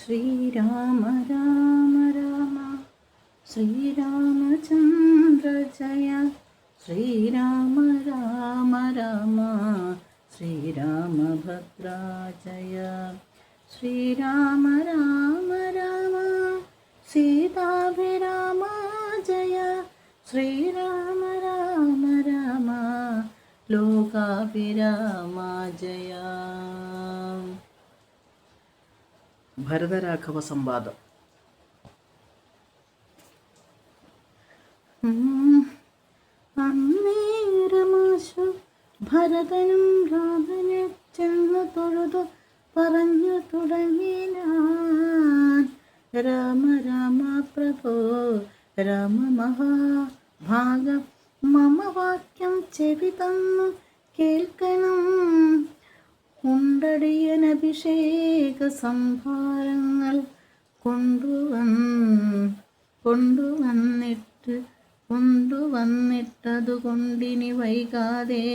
ശ്രീരാമ രാമ രാമ ശ്രീരാമചന്ദ്ര ജയ ശ്രീരാമ രാമ രാമ ശ്രീരാമഭദ്ര ജയ ശ്രീരാമ രാമ രാമ സീതാഭിരാമ ജയ ശ്രീരാമ രാമ രാമ ലോകാഭിരാമ ജയ. ഭരതരാഘവ സംവാദം. അന്നേരമാശു ഭരതനും രാധനെ ചെന്ന് തൊഴുതു പറഞ്ഞു തുടങ്ങിനാൻ. രാമ രാമ പ്രഭോ രാമ മഹാഭാഗം മമ വാക്യം ചെവി തന്നു കേൾക്കണം. ഉണ്ടടിയനഭിഷേക സംഭാരങ്ങൾ കൊണ്ടുവന്നിട്ടതുകൊണ്ടിനി വൈകാതെ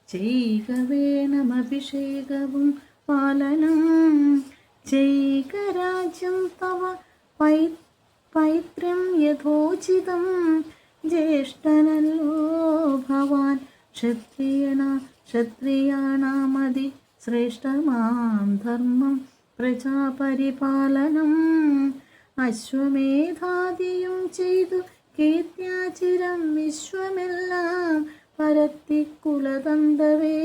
ചെയ്യുക വേണം അഭിഷേകവും പാലനം. ചെയ്യുക രാജ്യം തവ പൈത്രം യഥോചിതം. ജ്യേഷ്ഠനല്ലോ ഭവാൻ ക്ഷത്രിയാണാമതി ശ്രേഷ്ഠമാം ധർമ്മം പ്രജാപരിപാലനം. അശ്വമേധാദിയും ചെയ്തു കീർത്തിയാചിരം വിശ്വമെല്ലാം പരത്തിക്കുലതന്തവേ.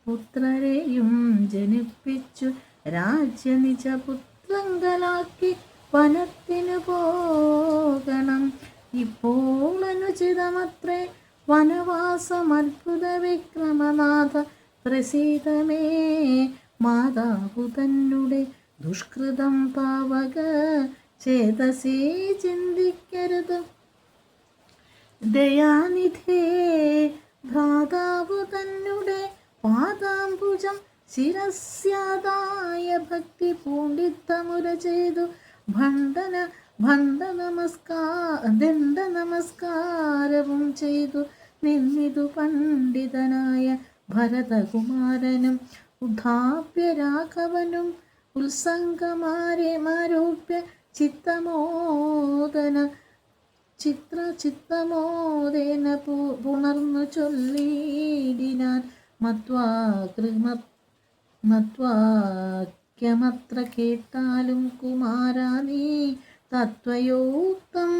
പുത്രരെയും ജനിപ്പിച്ചു രാജ്യനിജ പുത്രങ്കലാക്കി വനത്തിനു പോകണം. ഇപ്പോൾ അനുചിതമത്രേ വനവാസമത്ഭുത വിക്രമനാഥ പ്രസീതമേ. മാതാവു തന്നുടെ ദുഷ്കൃതം പാവക ചേതസേ ചിന്തിക്കരുത്. ദയാനിധേ ഭ്രാതാവു തന്നുടെ പാദാംബുജം ശിരസ്യാദായ ഭക്തി പൂണ്ടിത്തമുര ചെയ്തു ദണ്ഡ നമസ്കാരവും ചെയ്തു നിന്നിതു പണ്ഡിതനായ ഭരതകുമാരനും ഉദ്ധാപ്യ രാഘവനും ഉത്സംഗമാരോപ്യ ചിത്തമോദേന പുണർന്നു ചൊല്ലിടിനാൻ. മത്വാക്യമത്ര കേട്ടാലും കുമാരാ നീ തത്വയോക്തം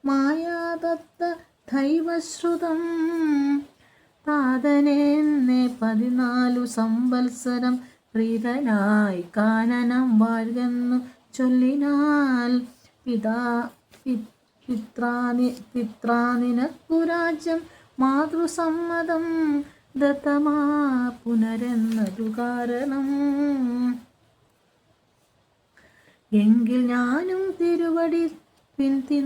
മായാദത്ത ദൈവശ്രുതം. താതനെന്നെ 14 സംവത്സരം പ്രീതനായി കാനനം വാഴ്കെന്നു ചൊല്ലിനാൽ. പിത്രാനിനക്കു രാജ്യം മാതൃസമ്മതം ദത്തമാ പുനരെന്നതു കാരണം. എങ്കിൽ ഞാനും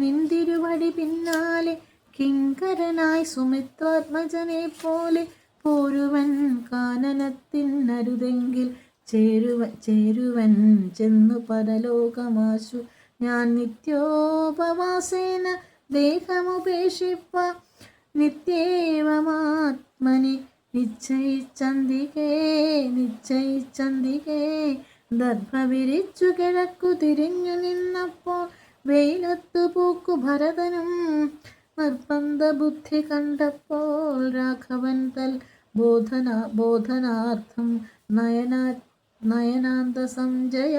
നിന്തിരുവടി പിന്നാലെ കിങ്കരനായി സുമിത്രാത്മജനെ പോലെ പോരുവൻ. കാനനത്തിനരുതെങ്കിൽ ചേരുവൻ ചെന്നു പരലോകമാശു ഞാൻ. നിത്യോപവാസേന ദേഹമുപേക്ഷിപ്പ നിത്യേവമാത്മനി നിശ്ചയിച്ചന്തികേ. ദർഭ വിരിച്ചു കിഴക്കു തിരിഞ്ഞു നിന്നപ്പോൾ വെയിലത്തു പൂക്കു ഭരതനും. നിർബന്ധ ബുദ്ധി കണ്ടപ്പോൾ രാഘവൻ തൽ ബോധനാർത്ഥം നയനാന്ത സംജയ.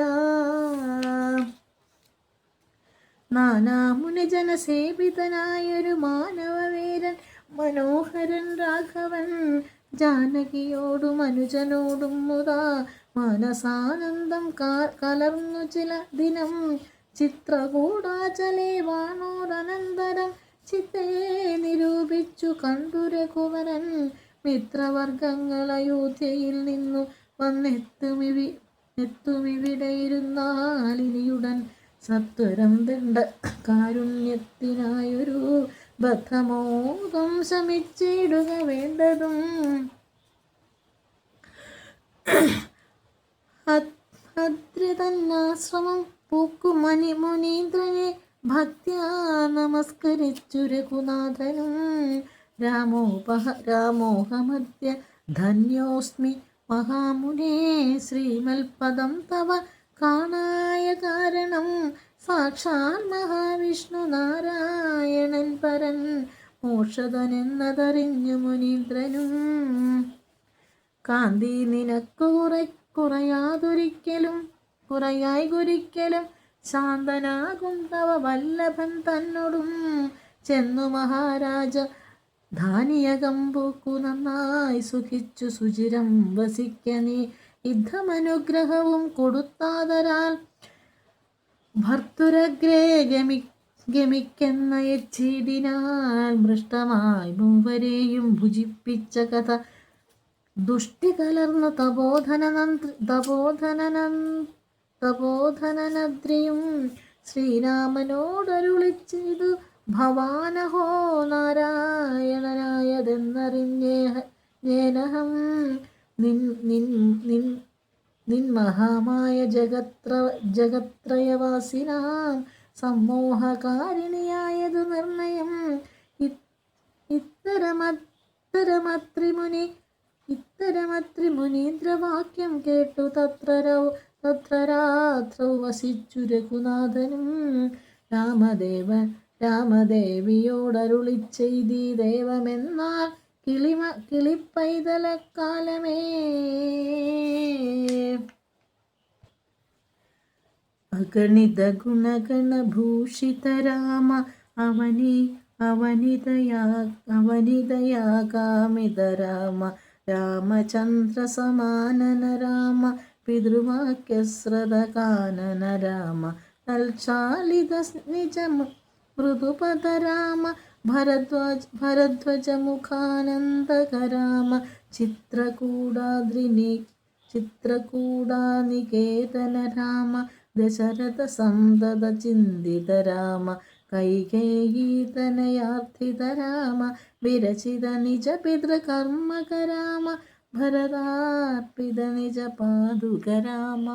നാനാമുനിജനസേവിതനായൊരു മാനവവീരൻ മനോഹരൻ രാഘവൻ. ജാനകിയോടും അനുജനോടും മുതാ മനസാനന്ദം കലർന്നു ചില ദിനം. ചിത്രകൂടാചലേ വാണോരനന്തരം ചിത്തേ നിരൂപിച്ചു കണ്ടു രഘുവരൻ. മിത്രവർഗങ്ങൾ അയോധ്യയിൽ നിന്നു വന്നെത്തുമിവിടെയിരുന്നാലിനിയുടൻ സത്വരം ദണ്ഡ കാരുണ്യത്തിനായൊരു ബദ്ധമോദം ശമിച്ചിടുക വേണ്ടതും. അദ്രിതന്നാശ്രമം പൂക്കു മുനീന്ദ്രനെ ഭക്ത്യാ നമസ്കരിച്ചു രഘുനാഥനും. രാമോഹമദ്യ ധന്യോസ്മി മഹാമുനേ ശ്രീമൽപദം തവ കാണായ കാരണം സാക്ഷാൽ മഹാവിഷ്ണു നാരായണൻ പരൻ മോക്ഷതനെന്നതറിഞ്ഞു മുനീന്ദ്രനും. കാന്തി നിനക്കു കുറയാതൊരിക്കലും ശാന്തനാകും തവ വല്ലഭൻ തന്നോടും ചെന്നു മഹാരാജ ധാനിയകം പൂക്കു നന്നായി സുഖിച്ചു സുചിരം വസിക്ക നീ. യുദ്ധമനുഗ്രഹവും കൊടുത്താതരാൽ ഭർത്തുരഗ്രേ ഗമിക്കെന്ന യച്ചിടിനാൽ മൃഷ്ടമായി മൂവരെയും ഭുജിപ്പിച്ച കഥ ദുഷ്ടി കലർന്നു തപോധനനദ്രിയും ശ്രീരാമനോടരുളിച്ചിതു ഭവാനഹോ നാരായണനായതെന്നറിഞ്ഞേനഹം നിൻ മഹാമായ ജഗത്രയവാസിനാം സമ്മോഹകാരിണിയായതു നിർണയം. ഇത്തരമത്രി മുനീന്ദ്രവാക്യം കേട്ടു തത്ര രാത്രൗ വസിച്ചു രഘുനാഥനും. രാമദേവിയോടരുളി ചെയ്തി ദേവമെന്നാൽ കിളിപ്പൈതലക്കാലമേ. അഗണിത ഗുണഗണഭൂഷിത രാമ അവനിതയാകാമിത രാമ രാമചന്ദ്ര സമാനന രാമ പിതൃവാക്യശ്രതകാനന രാമ തൽച്ചാലിത നിജ മൃദുപദ രാമ ഭരദ്വജ മുഖാനന്ദക രാമ ചിത്രകൂടാനികേതന രാമ ദശരഥ സന്തത ചിന്തിത രാമ കൈകേയീതനയാർത്ഥിത രാമ വിരചിത നിജ പിതൃകർമ്മക രാമ ഭരതാർപ്പിത നിജ പാദുക രാമ.